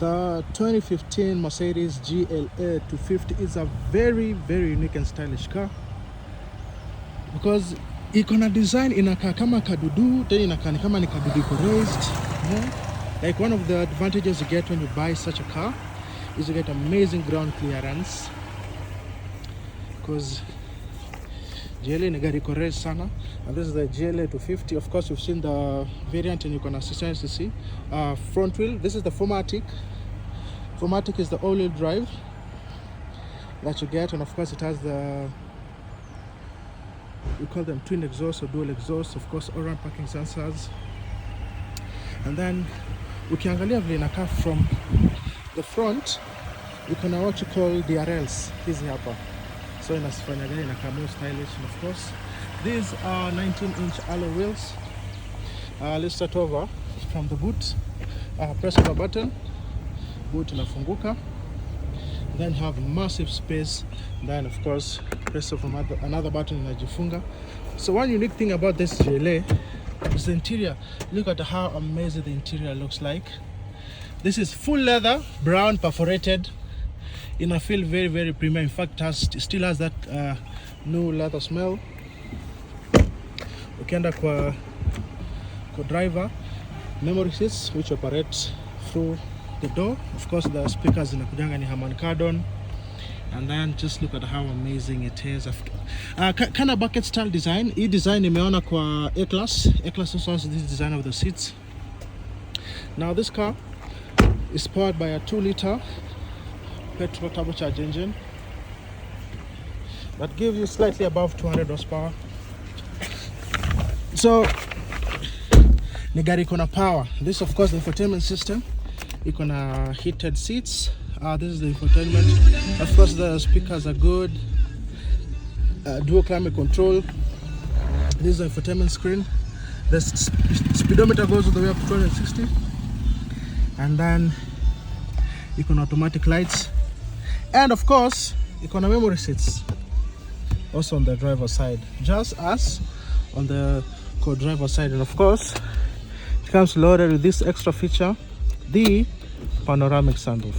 The 2015 Mercedes GLA 250 is a very unique and stylish car because iko na design inakaa kama kadudu, then inakaa kama ni kadudu iko raised. Like one of the advantages you get when you buy such a car is you get amazing ground clearance because GLA ni gari iko raised sana, and this is the GLA 250. Of course, you've seen the variant and you can 600cc front wheel. This is the 4MATIC. 4MATIC is the all-wheel drive that you get, and of course it has the, we call them twin exhaust or dual exhaust, of course all-round parking sensors. And then ukiangalia vile inakaa from the front, you can what you call DRLs hizi hapa, so inasifanya gari inakaa more stylish. And of course these are 19-inch alloy wheels. Let's start over from the boot. Press of a button, boot inafunguka, then have massive space, then of course press of another button inajifunga. So one unique thing about this GLA is the interior. Look at how amazing the interior looks like. This is full leather, brown, perforated. I feel very premium. In fact, it still has that new leather smell. Ukienda kwa driver, memory seats which operate through the door. Of course, the speakers inakujanga ni Harman Kardon. And then just look at how amazing it is. Kind of bucket style design. Hii design imeona kwa A-Class. A-Class also has this design of the seats. Now this car is powered by a 2-liter petrol turbocharged engine that gives you slightly above 200 horsepower. So ni gari iko na power. This of course the infotainment system. Iko na heated seats. This is the infotainment. Of course the speakers are good. Dual climate control. This is the infotainment screen. The speedometer goes all the way up to 260. And then you can automatic lights. And of course you can have memory seats also on the driver's side, just as on the co-driver side. And of course it comes loaded with this extra feature, the panoramic sunroof.